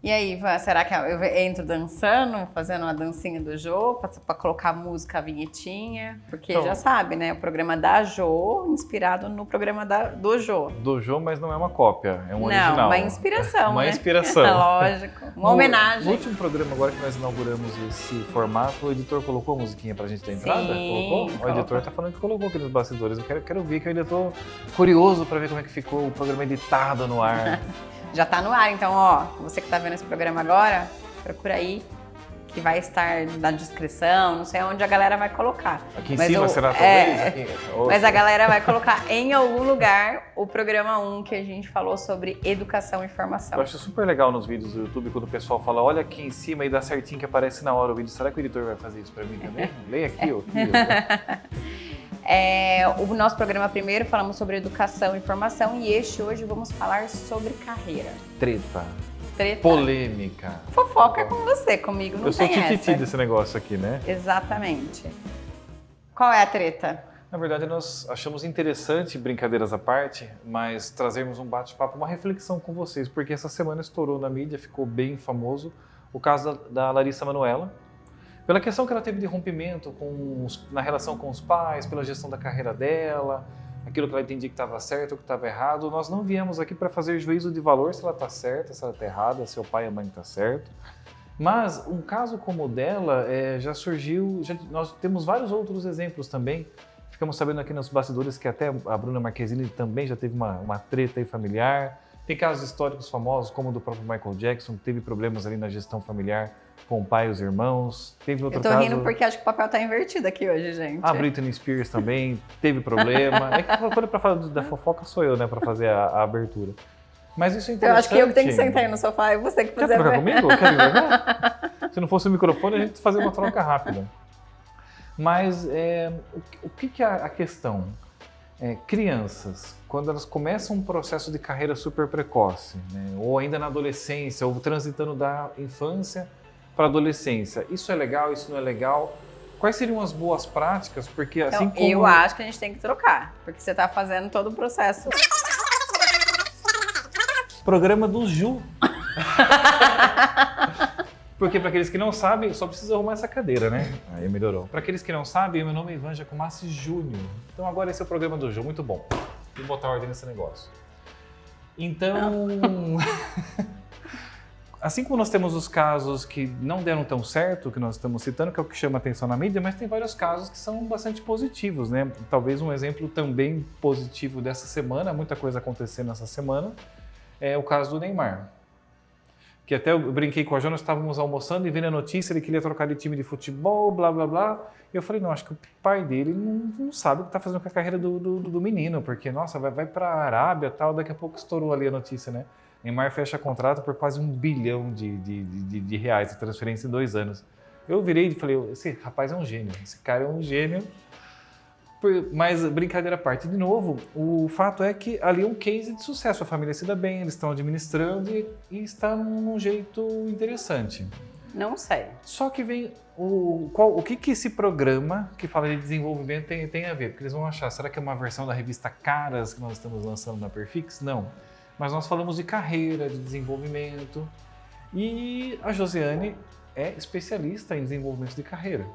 E aí, Ivan, será que eu entro dançando, fazendo uma dancinha do Jô, pra colocar música, a vinhetinha? Porque Então, já sabe, né? O programa da Jô, inspirado no programa do Jô. Do Jô, mas não é uma cópia, é um original. Não, uma inspiração, Uma né? inspiração. Lógico, uma homenagem. No último programa agora que nós inauguramos esse formato, o editor colocou a musiquinha pra gente da entrada? Sim, colocou? O editor tá falando que colocou aqui nos bastidores. Eu quero ver, que eu ainda tô curioso pra ver como é que ficou o programa editado no ar. Já tá no ar, então, ó, você que tá vendo esse programa agora, procura aí, que vai estar na descrição, não sei onde a galera vai colocar. Aqui em cima, será talvez? Aqui. Mas a galera vai colocar em algum lugar o programa 1 que a gente falou sobre educação e formação. Eu acho super legal nos vídeos do YouTube quando o pessoal fala, olha aqui em cima e dá certinho que aparece na hora o vídeo. Será que o editor vai fazer isso pra mim também? Leia aqui, ó. O nosso programa primeiro falamos sobre educação e formação e hoje vamos falar sobre carreira. Treta. Polêmica. Fofoca com você, comigo não tem essa. Eu sou tititi desse negócio aqui, né? Exatamente. Qual é a treta? Na verdade, nós achamos interessante, brincadeiras à parte, mas trazermos um bate-papo, uma reflexão com vocês, porque essa semana estourou na mídia, ficou bem famoso, o caso da Larissa Manoela, pela questão que ela teve de rompimento na relação com os pais, pela gestão da carreira dela, aquilo que ela entendia que estava certo ou que estava errado. Nós não viemos aqui para fazer juízo de valor se ela está certa, se ela está errada, se o pai e a mãe estão certo. Mas um caso como o dela já surgiu, nós temos vários outros exemplos também. Ficamos sabendo aqui nos bastidores que até a Bruna Marquezine também já teve uma treta aí familiar. Tem casos históricos famosos, como o do próprio Michael Jackson, que teve problemas ali na gestão familiar com o pai e os irmãos. Teve outro caso... Eu tô rindo porque acho que o papel tá invertido aqui hoje, gente. A Britney Spears também teve problema. É que quando para falar da fofoca sou eu, né, para fazer a abertura. Mas isso é interessante. Eu acho que eu que tenho que sentar aí no sofá e você que fazer. Quer trocar comigo? Quer me jogar? Se não fosse o microfone, a gente fazia uma troca rápida. Mas o que é a questão? Crianças, quando elas começam um processo de carreira super precoce, né, ou ainda na adolescência, ou transitando da infância para a adolescência, isso é legal, isso não é legal? Quais seriam as boas práticas? Porque assim então, como... Eu acho que a gente tem que trocar, porque você está fazendo todo o processo. Programa do Ju. Porque para aqueles que não sabem, só precisa arrumar essa cadeira, né? Aí melhorou. Para aqueles que não sabem, meu nome é Ivan Jacomassi Júnior. Então agora esse é o programa do Ju, muito bom. Vou botar ordem nesse negócio. Então, assim como nós temos os casos que não deram tão certo, que nós estamos citando, que é o que chama atenção na mídia, mas tem vários casos que são bastante positivos, né? Talvez um exemplo também positivo dessa semana, muita coisa acontecendo nessa semana, é o caso do Neymar. Que até eu brinquei com a Jonas, estávamos almoçando e vendo a notícia, ele queria trocar de time de futebol, blá, blá, blá. E eu falei, não, acho que o pai dele não sabe o que está fazendo com a carreira do menino, porque, nossa, vai para a Arábia e tal, daqui a pouco estourou ali a notícia, né? Neymar fecha contrato por quase R$1 bilhão de reais de transferência em 2 anos. Eu virei e falei, esse rapaz é um gênio, esse cara é um gênio. Mas brincadeira à parte, de novo, o fato é que ali é um case de sucesso, a família se dá bem, eles estão administrando e está num jeito interessante. Não sei. Só que vem o que esse programa que fala de desenvolvimento tem a ver? Porque eles vão achar, será que é uma versão da revista Caras que nós estamos lançando na Perfix? Não. Mas nós falamos de carreira, de desenvolvimento e a Josiane é especialista em desenvolvimento de carreira.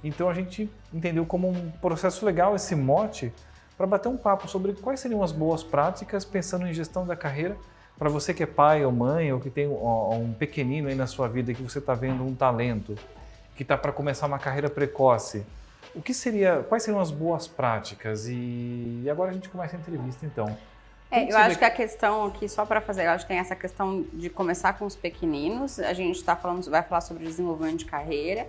Então a gente entendeu como um processo legal esse mote para bater um papo sobre quais seriam as boas práticas pensando em gestão da carreira para você que é pai ou mãe ou que tem um pequenino aí na sua vida que você está vendo um talento, que está para começar uma carreira precoce. Quais seriam as boas práticas? E agora a gente começa a entrevista então. Eu acho que a questão aqui, só para fazer, eu acho que tem essa questão de começar com os pequeninos, a gente vai falar sobre desenvolvimento de carreira,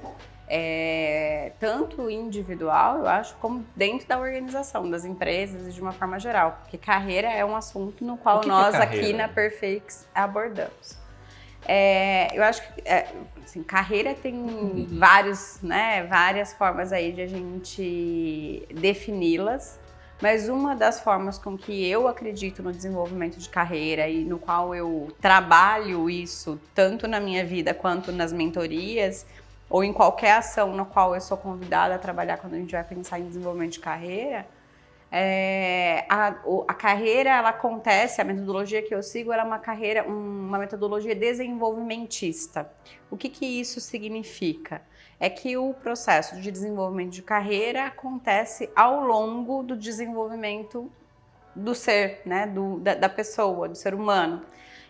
tanto individual, eu acho, como dentro da organização, das empresas e de uma forma geral, porque carreira é um assunto no qual nós aqui na Perfix abordamos. Eu acho que assim, carreira tem várias formas aí de a gente defini-las, mas uma das formas com que eu acredito no desenvolvimento de carreira e no qual eu trabalho isso, tanto na minha vida quanto nas mentorias, ou em qualquer ação na qual eu sou convidada a trabalhar quando a gente vai pensar em desenvolvimento de carreira, A carreira, ela acontece, a metodologia que eu sigo, ela é uma metodologia desenvolvimentista. O que isso significa? É que o processo de desenvolvimento de carreira acontece ao longo do desenvolvimento do ser, né, da pessoa, do ser humano.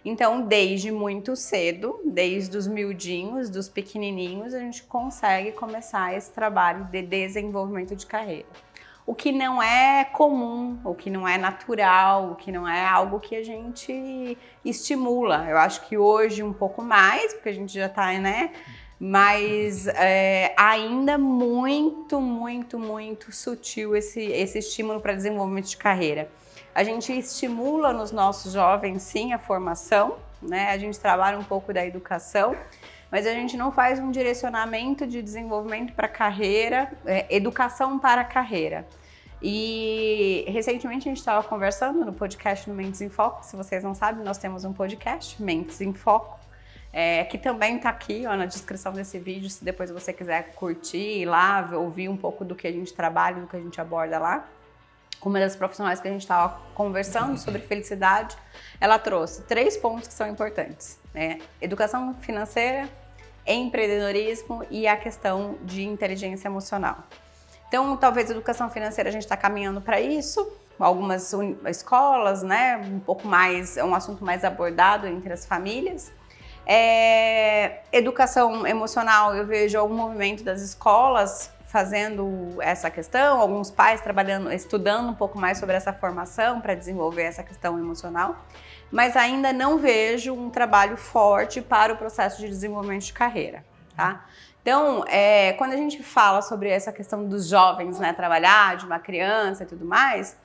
Então, desde muito cedo, desde os miudinhos, dos pequenininhos, a gente consegue começar esse trabalho de desenvolvimento de carreira. O que não é comum, o que não é natural, o que não é algo que a gente estimula. Eu acho que hoje um pouco mais, porque a gente já está, né? Mas ainda muito, muito, muito sutil esse estímulo para desenvolvimento de carreira. A gente estimula nos nossos jovens, sim, a formação, né? A gente trabalha um pouco da educação, mas a gente não faz um direcionamento de desenvolvimento para carreira, educação para a carreira. E recentemente a gente estava conversando no podcast no Mentes em Foco. Se vocês não sabem, nós temos um podcast, Mentes em Foco, que também está aqui na descrição desse vídeo, se depois você quiser curtir, ir lá, ouvir um pouco do que a gente trabalha, do que a gente aborda lá. Uma das profissionais que a gente estava conversando sobre felicidade, ela trouxe 3 pontos que são importantes, né? Educação financeira, empreendedorismo e a questão de inteligência emocional. Então, talvez a educação financeira a gente está caminhando para isso, algumas escolas, né? Um pouco mais, é um assunto mais abordado entre as famílias. Educação emocional, eu vejo algum movimento das escolas fazendo essa questão, alguns pais trabalhando, estudando um pouco mais sobre essa formação para desenvolver essa questão emocional, mas ainda não vejo um trabalho forte para o processo de desenvolvimento de carreira, tá? Então, quando a gente fala sobre essa questão dos jovens, né, trabalhar, de uma criança e tudo mais,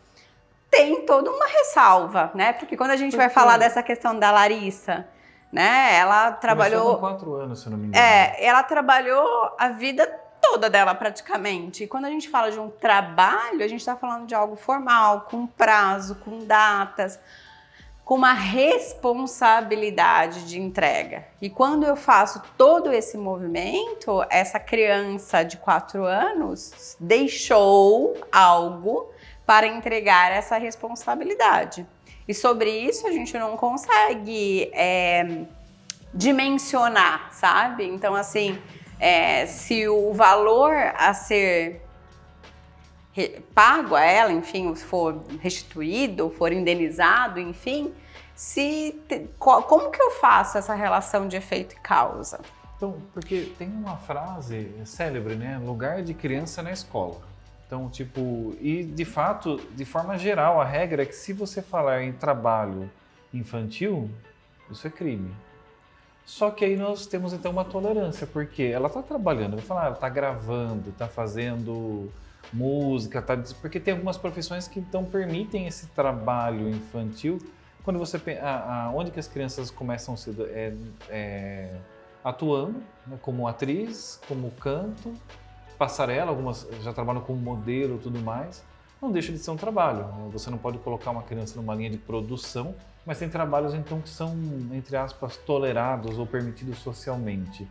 tem toda uma ressalva, né? Porque quando a gente vai falar dessa questão da Larissa, né, ela trabalhou... Começou com 4 anos, se eu não me engano. Ela trabalhou a vida toda dela praticamente. E quando a gente fala de um trabalho, a gente está falando de algo formal, com prazo, com datas, com uma responsabilidade de entrega. E quando eu faço todo esse movimento, essa criança de 4 anos deixou algo para entregar essa responsabilidade. E sobre isso a gente não consegue dimensionar, sabe? Então, assim, se o valor a ser pago a ela, enfim, for restituído, for indenizado, enfim, como que eu faço essa relação de efeito e causa? Então, porque tem uma frase célebre, né? Lugar de criança na escola. Então, tipo, e de fato, de forma geral, a regra é que se você falar em trabalho infantil, isso é crime. Só que aí nós temos então uma tolerância, porque ela está trabalhando, ela está gravando, está fazendo música, porque tem algumas profissões que então permitem esse trabalho infantil. Quando você onde que as crianças começam cedo atuando, né, como atriz, como canto, passarela, algumas já trabalham como modelo e tudo mais, não deixa de ser um trabalho, né? Você não pode colocar uma criança numa linha de produção, mas tem trabalhos então que são, entre aspas, tolerados ou permitidos socialmente.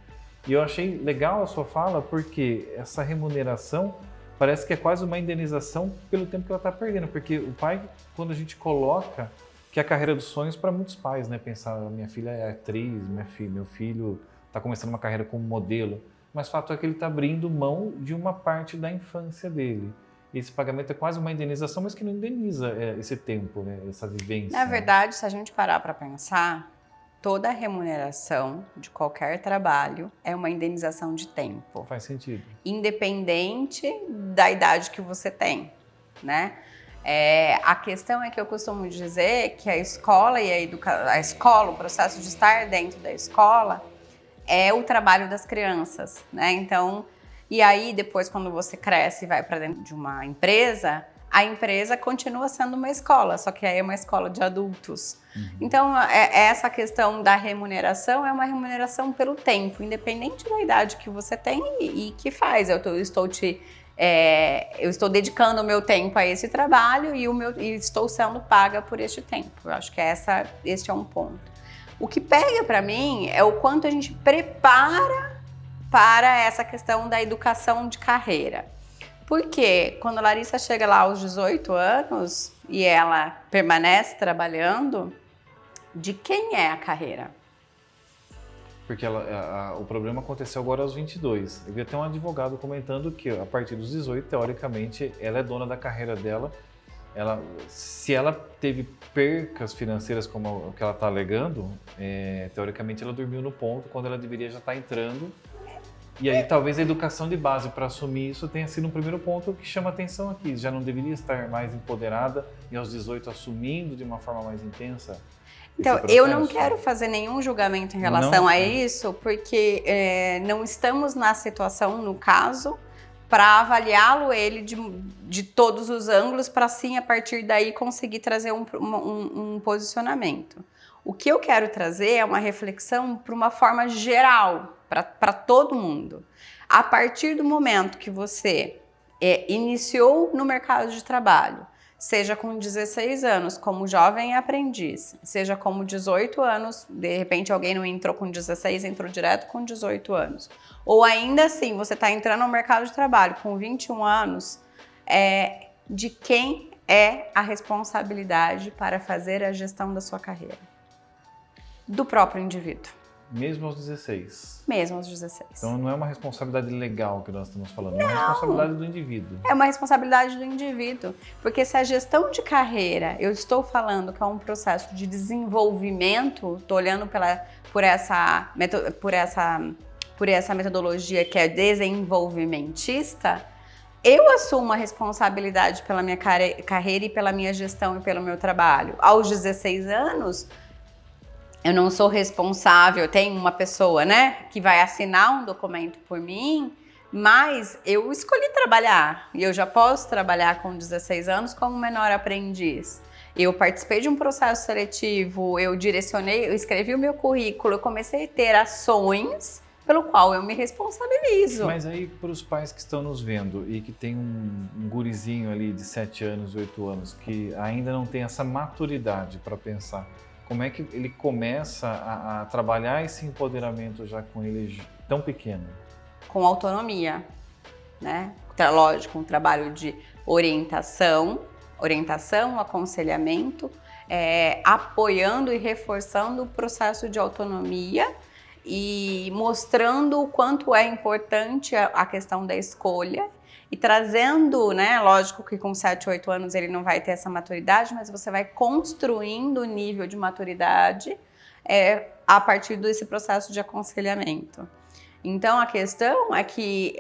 E eu achei legal a sua fala porque essa remuneração parece que é quase uma indenização pelo tempo que ela está perdendo, porque o pai, quando a gente coloca que é a carreira dos sonhos para muitos pais, né? Pensar, minha filha é atriz, meu filho está começando uma carreira como modelo, mas o fato é que ele está abrindo mão de uma parte da infância dele. Esse pagamento é quase uma indenização, mas que não indeniza esse tempo, né? Essa vivência. Na verdade, se a gente parar para pensar, toda remuneração de qualquer trabalho é uma indenização de tempo. Faz sentido. Independente da idade que você tem, né? A questão é que eu costumo dizer que a escola e a escola, o processo de estar dentro da escola é o trabalho das crianças, né? Então, e aí depois quando você cresce e vai para dentro de uma empresa, a empresa continua sendo uma escola, só que aí é uma escola de adultos. Uhum. Então, essa questão da remuneração é uma remuneração pelo tempo, independente da idade que você tem e que faz. Eu estou dedicando o meu tempo a esse trabalho e estou sendo paga por este tempo. Eu acho que este é um ponto. O que pega para mim é o quanto a gente prepara para essa questão da educação de carreira. Porque quando a Larissa chega lá aos 18 anos e ela permanece trabalhando, de quem é a carreira? Porque o problema aconteceu agora aos 22. Eu vi até um advogado comentando que a partir dos 18, teoricamente, ela é dona da carreira dela. Se ela teve percas financeiras como o que ela está alegando, teoricamente ela dormiu no ponto quando ela deveria já estar entrando. E aí talvez a educação de base para assumir isso tenha sido um primeiro ponto que chama atenção aqui. Já não deveria estar mais empoderada e aos 18 assumindo de uma forma mais intensa? Então, eu não quero fazer nenhum julgamento em relação a isso, porque não estamos na situação, no caso, para avaliá-lo ele de todos os ângulos, para sim, a partir daí, conseguir trazer um posicionamento. O que eu quero trazer é uma reflexão para uma forma geral, para todo mundo. A partir do momento que você iniciou no mercado de trabalho, seja com 16 anos como jovem aprendiz, seja como 18 anos, de repente alguém não entrou com 16, entrou direto com 18 anos. Ou ainda assim, você está entrando no mercado de trabalho com 21 anos, de quem é a responsabilidade para fazer a gestão da sua carreira? Do próprio indivíduo. Mesmo aos 16? Mesmo aos 16. Então não é uma responsabilidade legal que nós estamos falando, é uma responsabilidade do indivíduo. É uma responsabilidade do indivíduo, porque se a gestão de carreira, eu estou falando que é um processo de desenvolvimento, estou olhando por essa metodologia que é desenvolvimentista, eu assumo a responsabilidade pela minha carreira e pela minha gestão e pelo meu trabalho. Aos 16 anos, eu não sou responsável, tem uma pessoa, né, que vai assinar um documento por mim, mas eu escolhi trabalhar e eu já posso trabalhar com 16 anos como menor aprendiz. Eu participei de um processo seletivo, eu direcionei, eu escrevi o meu currículo, eu comecei a ter ações pelo qual eu me responsabilizo. Mas aí, para os pais que estão nos vendo e que tem um gurizinho ali de 7 anos, 8 anos, que ainda não tem essa maturidade para pensar, como é que ele começa a trabalhar esse empoderamento já com ele tão pequeno? Com autonomia, né? Lógico, um trabalho de orientação, aconselhamento, apoiando e reforçando o processo de autonomia e mostrando o quanto é importante a questão da escolha e trazendo, né, lógico que com 7, 8 anos ele não vai ter essa maturidade, mas você vai construindo o nível de maturidade a partir desse processo de aconselhamento. Então a questão é que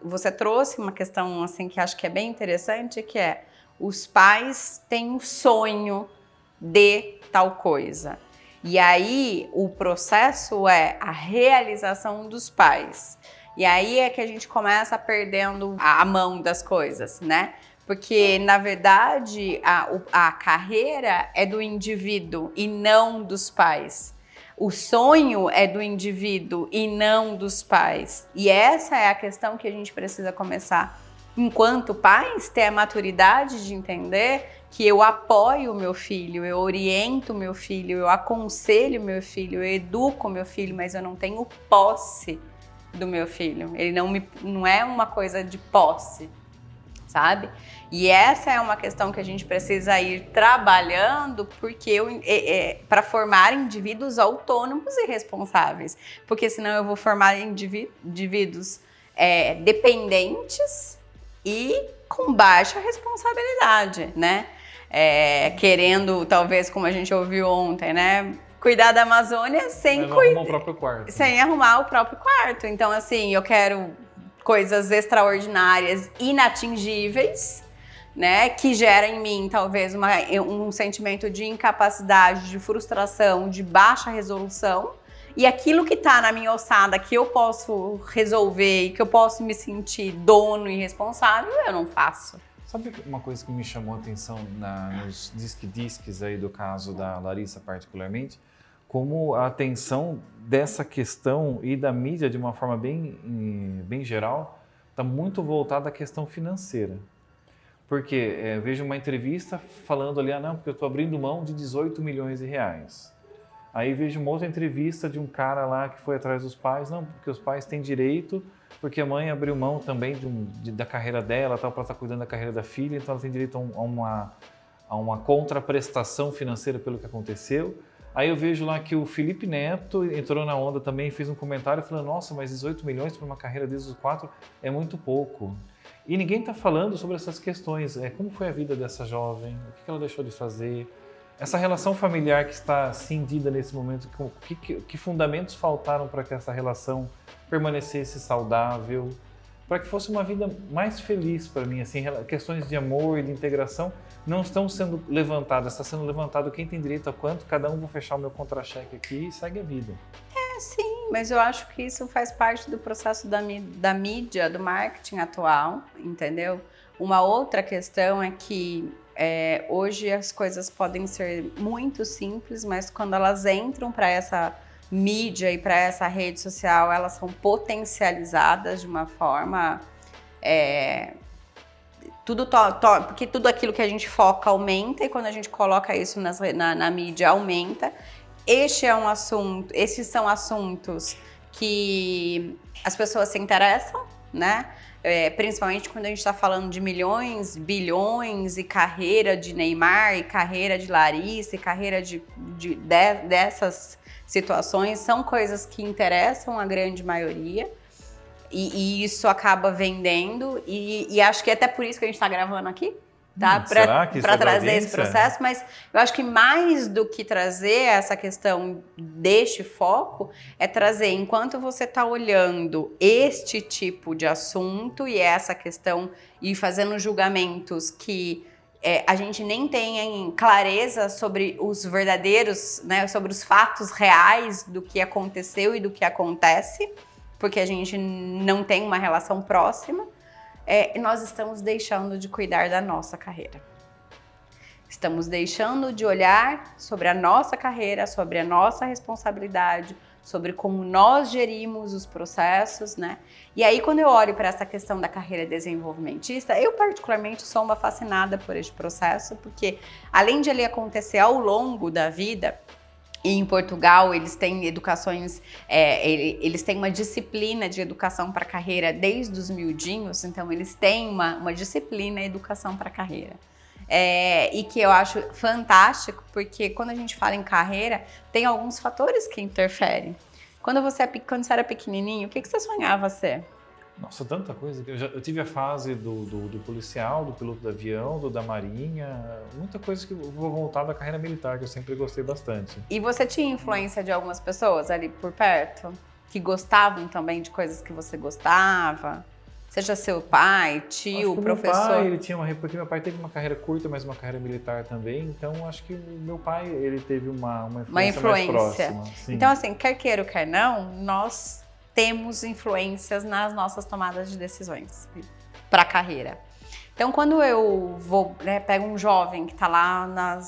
você trouxe uma questão assim que acho que é bem interessante, que é os pais têm um sonho de tal coisa. E aí o processo é a realização dos pais. E aí é que a gente começa perdendo a mão das coisas, né? Porque, na verdade, a carreira é do indivíduo e não dos pais. O sonho é do indivíduo e não dos pais. E essa é a questão que a gente precisa começar, enquanto pais, ter a maturidade de entender que eu apoio o meu filho, eu oriento o meu filho, eu aconselho o meu filho, eu educo o meu filho, mas eu não tenho posse do meu filho. Ele não é uma coisa de posse, sabe? E essa é uma questão que a gente precisa ir trabalhando, porque para formar indivíduos autônomos e responsáveis, porque senão eu vou formar indivíduos dependentes e com baixa responsabilidade, né? Querendo, talvez, como a gente ouviu ontem, né? Cuidar da Amazônia sem arrumar o próprio quarto. Sem arrumar o próprio quarto. Então, assim, eu quero coisas extraordinárias, inatingíveis, né? Que gera em mim, talvez, um sentimento de incapacidade, de frustração, de baixa resolução. E aquilo que está na minha ossada, que eu posso resolver e que eu posso me sentir dono e responsável, eu não faço. Sabe uma coisa que me chamou a atenção nos disques aí do caso da Larissa particularmente? Como a atenção dessa questão e da mídia de uma forma bem geral está muito voltada à questão financeira. Porque vejo uma entrevista falando ali, não, porque eu estou abrindo mão de 18 milhões de reais. Aí vejo uma outra entrevista de um cara lá que foi atrás dos pais, não, porque os pais têm direito, porque a mãe abriu mão também da carreira dela, para estar cuidando da carreira da filha, então ela tem direito a uma contraprestação financeira pelo que aconteceu. Aí eu vejo lá que o Felipe Neto entrou na onda também, fez um comentário falando, nossa, mas 18 milhões para uma carreira desde os 4 é muito pouco. E ninguém está falando sobre essas questões, como foi a vida dessa jovem, o que ela deixou de fazer, essa relação familiar que está cindida nesse momento, que fundamentos faltaram para que essa relação permanecesse saudável, para que fosse uma vida mais feliz para mim, assim, questões de amor e de integração não estão sendo levantadas, está sendo levantado quem tem direito a quanto, cada um vou fechar o meu contra-cheque aqui e segue a vida. Sim, mas eu acho que isso faz parte do processo da mídia, do marketing atual, entendeu? Uma outra questão é que hoje as coisas podem ser muito simples, mas quando elas entram para essa mídia e para essa rede social, elas são potencializadas de uma forma... porque tudo aquilo que a gente foca aumenta e quando a gente coloca isso na mídia aumenta. Esses são assuntos que as pessoas se interessam, né? Principalmente quando a gente está falando de milhões, bilhões e carreira de Neymar, e carreira de Larissa, e carreira dessas situações, são coisas que interessam a grande maioria e isso acaba vendendo e acho que é até por isso que a gente está gravando aqui. Tá? Para trazer esse processo, mas eu acho que mais do que trazer essa questão deste foco, é trazer, enquanto você está olhando este tipo de assunto e essa questão e fazendo julgamentos que a gente nem tem clareza sobre os verdadeiros, né, sobre os fatos reais do que aconteceu e do que acontece, porque a gente não tem uma relação próxima. Nós estamos deixando de cuidar da nossa carreira. Estamos deixando de olhar sobre a nossa carreira, sobre a nossa responsabilidade, sobre como nós gerimos os processos, né? E aí, quando eu olho para essa questão da carreira desenvolvimentista, eu particularmente sou uma fascinada por este processo, porque além de ele acontecer ao longo da vida, e em Portugal, eles têm educações, eles têm uma disciplina de educação para a carreira desde os miudinhos, então eles têm uma disciplina educação para a carreira. E que eu acho fantástico, porque quando a gente fala em carreira, tem alguns fatores que interferem. Quando você era pequenininho, o que você sonhava ser? Nossa, tanta coisa. Eu tive a fase do policial, do piloto de avião, da marinha, muita coisa que eu vou voltar da carreira militar, que eu sempre gostei bastante. E você tinha influência de algumas pessoas ali por perto? Que gostavam também de coisas que você gostava? Seja seu pai, tio, professor? Meu pai, ele tinha porque meu pai teve uma carreira curta, mas uma carreira militar também, então acho que o meu pai, ele teve uma influência mais próxima. Sim. Então assim, quer queira ou quer não, nós temos influências nas nossas tomadas de decisões para a carreira. Então, quando eu vou, pego um jovem que está lá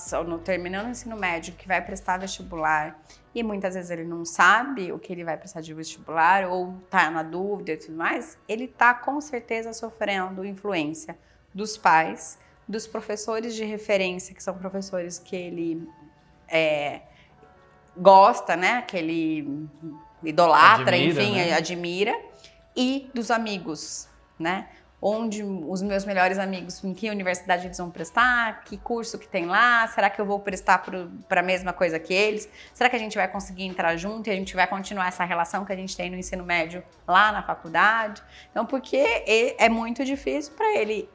terminando o ensino médio, que vai prestar vestibular, e muitas vezes ele não sabe o que ele vai prestar de vestibular, ou está na dúvida e tudo mais, ele está com certeza sofrendo influência dos pais, dos professores de referência, que são professores que ele gosta, né, que ele idolatra, admira, e dos amigos, né? Onde os meus melhores amigos, em que universidade eles vão prestar, que curso que tem lá, será que eu vou prestar para a mesma coisa que eles? Será que a gente vai conseguir entrar junto e a gente vai continuar essa relação que a gente tem no ensino médio lá na faculdade? Então, porque é muito difícil para ele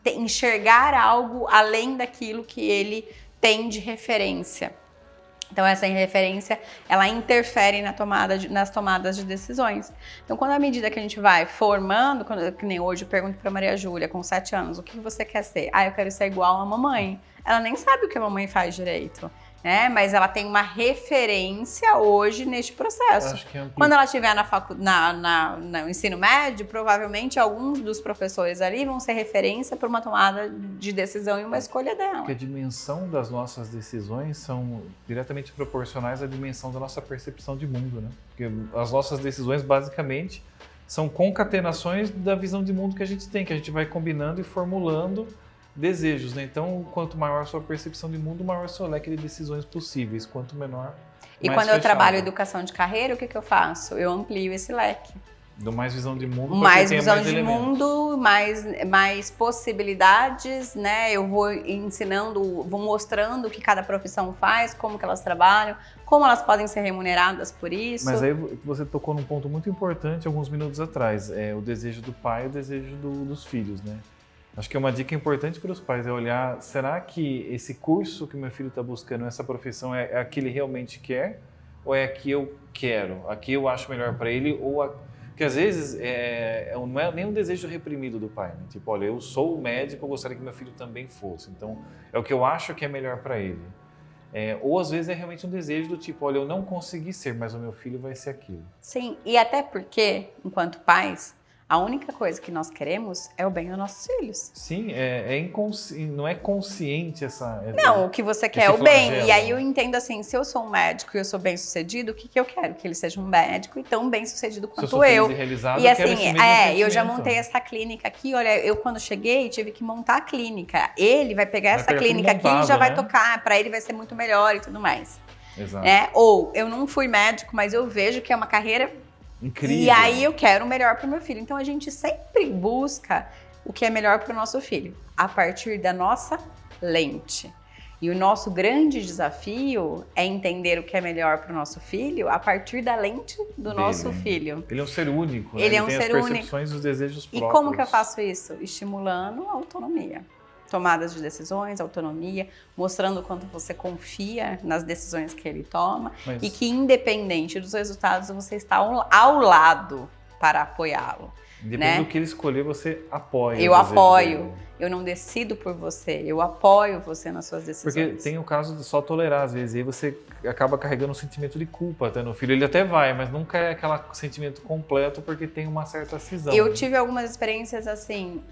enxergar algo além daquilo que ele tem de referência. Então, essa referência, ela interfere nas tomadas de decisões. Então, à medida que a gente vai formando, que nem hoje eu pergunto para Maria Júlia, com 7 anos, o que você quer ser? Eu quero ser igual a mamãe. Ela nem sabe o que a mamãe faz direito, né? Mas ela tem uma referência hoje neste processo. Acho que quando ela estiver no ensino médio, provavelmente alguns dos professores ali vão ser referência para uma tomada de decisão e uma escolha dela. Porque a dimensão das nossas decisões são diretamente proporcionais à dimensão da nossa percepção de mundo, né? Porque as nossas decisões, basicamente, são concatenações da visão de mundo que a gente tem, que a gente vai combinando e formulando desejos, né? Então, quanto maior a sua percepção de mundo, maior o seu leque de decisões possíveis. Quanto menor... E quando eu trabalho educação de carreira, o que eu faço? Eu amplio esse leque. Dou mais visão de mundo. Mais visão de mundo, mais possibilidades, né? Eu vou ensinando, vou mostrando o que cada profissão faz, como que elas trabalham, como elas podem ser remuneradas por isso. Mas aí você tocou num ponto muito importante alguns minutos atrás, o desejo do pai e o desejo dos filhos, né? Acho que uma dica importante para os pais é olhar, será que esse curso que meu filho está buscando, essa profissão, é a que ele realmente quer? Ou é a que eu quero? A que eu acho melhor para ele? Porque às vezes não é nem um desejo reprimido do pai, né? Tipo, olha, eu sou médico, eu gostaria que meu filho também fosse. Então, é o que eu acho que é melhor para ele. Ou às vezes é realmente um desejo do tipo, olha, eu não consegui ser, mas o meu filho vai ser aquilo. Sim, e até porque, enquanto pais, a única coisa que nós queremos é o bem dos nossos filhos. Sim, não é consciente essa... Não, o que você quer é o bem. E aí eu entendo assim, se eu sou um médico e eu sou bem sucedido, o que eu quero? Que ele seja um médico e tão bem sucedido quanto se eu. eu. Sou feliz e realizado, e assim, eu quero esse mesmo eu já montei essa clínica aqui. Olha, eu quando cheguei tive que montar a clínica. Ele vai pegar essa clínica aqui e já vai tocar. Para ele vai ser muito melhor e tudo mais. Exato. Ou eu não fui médico, mas eu vejo que é uma carreira incrível. E aí eu quero o melhor para o meu filho. Então a gente sempre busca o que é melhor para o nosso filho, a partir da nossa lente. E o nosso grande desafio é entender o que é melhor para o nosso filho a partir da lente do nosso filho. Ele é um ser único, né? Ele é um ser único. As percepções e os desejos próprios. E como que eu faço isso? Estimulando a autonomia. Tomadas de decisões, autonomia, mostrando o quanto você confia nas decisões que ele toma e que, independente dos resultados, você está ao lado para apoiá-lo. Independente do que ele escolher, você apoia. Eu apoio. Eu não decido por você, eu apoio você nas suas decisões. Porque tem o caso de só tolerar, às vezes, e aí você acaba carregando um sentimento de culpa até no filho. Ele até vai, mas nunca é aquele sentimento completo porque tem uma certa cisão. Eu tive algumas experiências assim,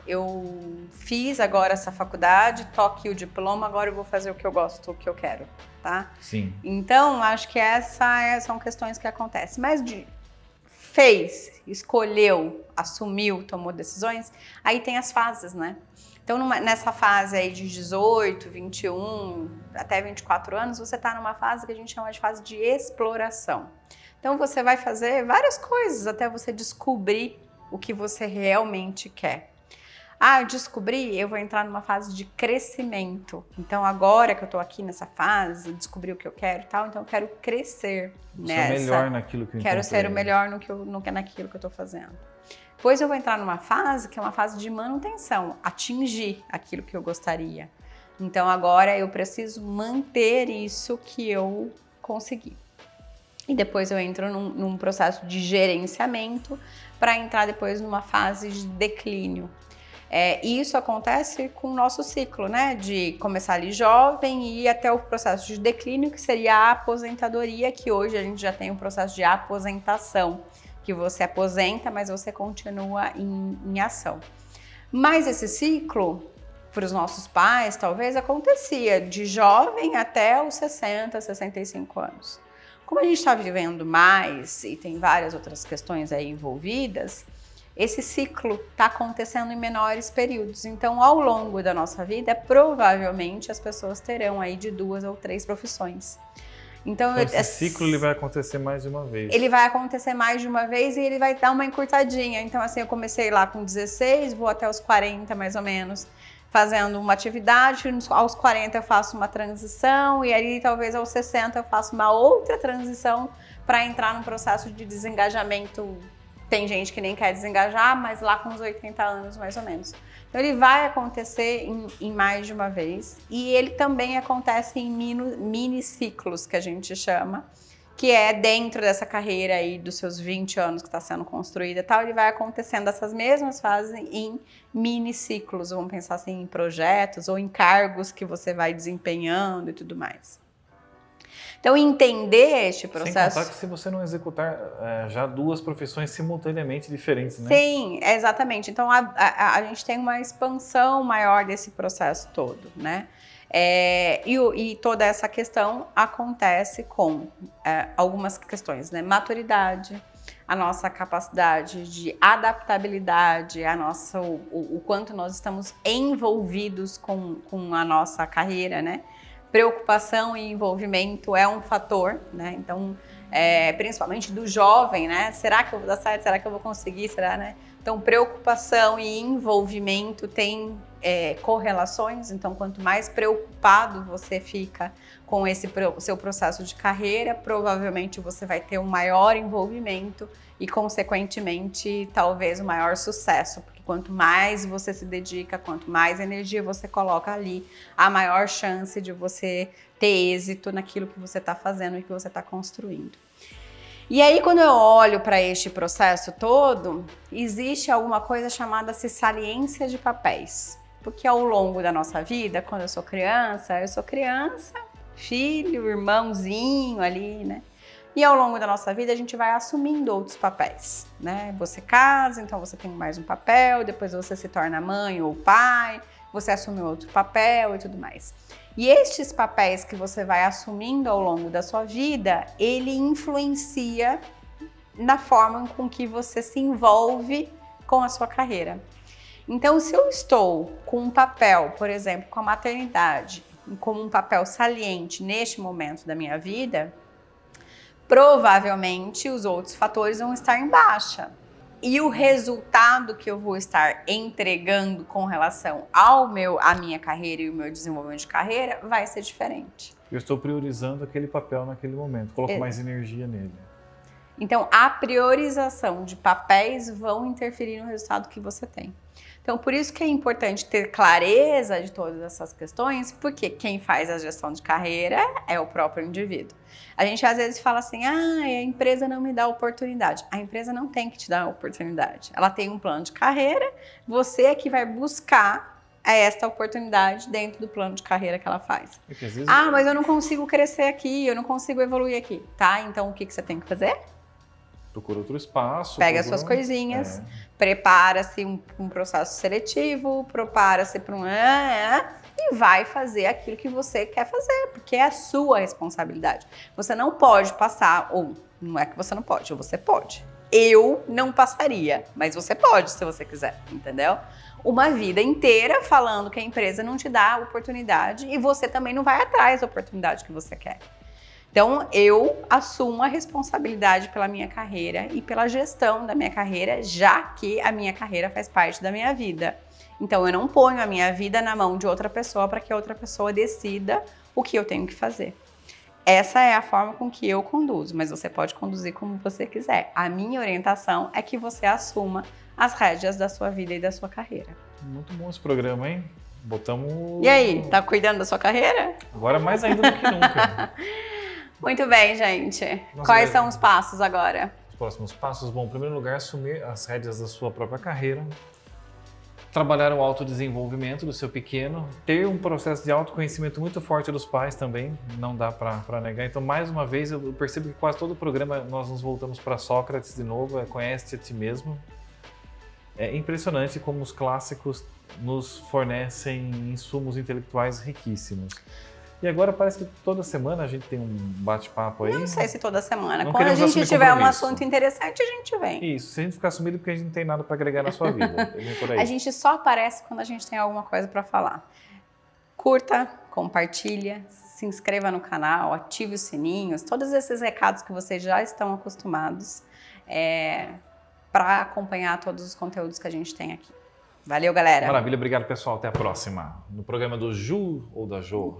eu fiz agora essa faculdade, toque o diploma, agora eu vou fazer o que eu gosto, o que eu quero, tá? Sim. Então, acho que são questões que acontecem. Mas fez, escolheu, assumiu, tomou decisões, aí tem as fases, né? Então, nessa fase aí de 18, 21, até 24 anos, você está numa fase que a gente chama de fase de exploração. Então, você vai fazer várias coisas até você descobrir o que você realmente quer. Eu descobri, eu vou entrar numa fase de crescimento. Então, agora que eu tô aqui nessa fase, descobri o que eu quero e tal, então eu quero crescer nessa. Ser melhor naquilo que eu quero ser o melhor naquilo que eu tô fazendo. Depois eu vou entrar numa fase que é uma fase de manutenção, atingir aquilo que eu gostaria. Então, agora eu preciso manter isso que eu consegui. E depois eu entro num processo de gerenciamento para entrar depois numa fase de declínio. E isso acontece com o nosso ciclo, né? De começar ali jovem e ir até o processo de declínio, que seria a aposentadoria, que hoje a gente já tem um processo de aposentação, que você aposenta, mas você continua em ação. Mas esse ciclo, para os nossos pais, talvez acontecia de jovem até os 60, 65 anos. Como a gente está vivendo mais e tem várias outras questões aí envolvidas, esse ciclo está acontecendo em menores períodos. Então, ao longo da nossa vida, provavelmente as pessoas terão aí de 2 ou 3 profissões. Então esse ciclo ele vai acontecer mais de uma vez. Ele vai acontecer mais de uma vez e ele vai dar uma encurtadinha. Então, assim, eu comecei lá com 16, vou até os 40 mais ou menos, fazendo uma atividade, aos 40 eu faço uma transição e aí talvez aos 60 eu faço uma outra transição para entrar num processo de desengajamento. Tem gente que nem quer desengajar, mas lá com uns 80 anos mais ou menos. Então ele vai acontecer em mais de uma vez e ele também acontece em mini ciclos, que a gente chama, que é dentro dessa carreira aí dos seus 20 anos que está sendo construída e tal, ele vai acontecendo essas mesmas fases em mini ciclos, vamos pensar assim em projetos ou em cargos que você vai desempenhando e tudo mais. Então, entender este processo... Sem contar que se você não executar já 2 profissões simultaneamente diferentes, né? Sim, exatamente. Então, a gente tem uma expansão maior desse processo todo, né? E toda essa questão acontece com algumas questões, né? Maturidade, a nossa capacidade de adaptabilidade, o quanto nós estamos envolvidos com a nossa carreira, né? preocupação e envolvimento é um fator, né? Então, principalmente do jovem, né? Será que eu vou dar certo? Será que eu vou conseguir? Será, né? Então, preocupação e envolvimento têm correlações. Então, quanto mais preocupado você fica com esse seu processo de carreira, provavelmente você vai ter um maior envolvimento e, consequentemente, talvez um maior sucesso. Porque quanto mais você se dedica, quanto mais energia você coloca ali, a maior chance de você ter êxito naquilo que você está fazendo e que você está construindo. E aí, quando eu olho para este processo todo, existe alguma coisa chamada saliência de papéis. Porque ao longo da nossa vida, quando eu sou criança, filho, irmãozinho ali, né? E ao longo da nossa vida, a gente vai assumindo outros papéis, né? Você casa, então você tem mais um papel, depois você se torna mãe ou pai, você assume outro papel e tudo mais. E estes papéis que você vai assumindo ao longo da sua vida, ele influencia na forma com que você se envolve com a sua carreira. Então, se eu estou com um papel, por exemplo, com a maternidade, como um papel saliente neste momento da minha vida, provavelmente os outros fatores vão estar em baixa. E o resultado que eu vou estar entregando com relação à minha carreira e o meu desenvolvimento de carreira vai ser diferente. Eu estou priorizando aquele papel naquele momento, coloco mais energia nele. Então, a priorização de papéis vão interferir no resultado que você tem. Então, por isso que é importante ter clareza de todas essas questões, porque quem faz a gestão de carreira é o próprio indivíduo. A gente às vezes fala assim, a empresa não me dá oportunidade. A empresa não tem que te dar oportunidade. Ela tem um plano de carreira, você é que vai buscar esta oportunidade dentro do plano de carreira que ela faz. Mas eu não consigo crescer aqui, eu não consigo evoluir aqui. Tá, então o que você tem que fazer? Procura outro espaço. Pega as suas coisinhas, prepara-se um processo seletivo, prepara-se para e vai fazer aquilo que você quer fazer, porque é a sua responsabilidade. Você não pode passar, ou não é que você não pode, ou você pode. Eu não passaria, mas você pode se você quiser, entendeu? Uma vida inteira falando que a empresa não te dá oportunidade e você também não vai atrás da oportunidade que você quer. Então, eu assumo a responsabilidade pela minha carreira e pela gestão da minha carreira, já que a minha carreira faz parte da minha vida. Então, eu não ponho a minha vida na mão de outra pessoa para que outra pessoa decida o que eu tenho que fazer. Essa é a forma com que eu conduzo, mas você pode conduzir como você quiser. A minha orientação é que você assuma as rédeas da sua vida e da sua carreira. Muito bom esse programa, hein? Botamos... E aí, tá cuidando da sua carreira? Agora mais ainda do que nunca. Muito bem, gente. Quais são os passos agora? Os próximos passos, bom, em primeiro lugar, assumir as rédeas da sua própria carreira, trabalhar o autodesenvolvimento do seu pequeno, ter um processo de autoconhecimento muito forte dos pais também, não dá para negar. Então, mais uma vez, eu percebo que quase todo o programa nós nos voltamos para Sócrates de novo, conhece-te a ti mesmo. É impressionante como os clássicos nos fornecem insumos intelectuais riquíssimos. E agora parece que toda semana a gente tem um bate-papo aí. Não sei se toda semana. Não Quando a gente tiver um assunto interessante, a gente vem. Isso, se a gente ficar sumido porque a gente não tem nada para agregar na sua vida. Por aí. A gente só aparece quando a gente tem alguma coisa para falar. Curta, compartilha, se inscreva no canal, ative os sininhos, todos esses recados que vocês já estão acostumados para acompanhar todos os conteúdos que a gente tem aqui. Valeu, galera. Maravilha, obrigado, pessoal. Até a próxima. No programa do Ju ou da Jo.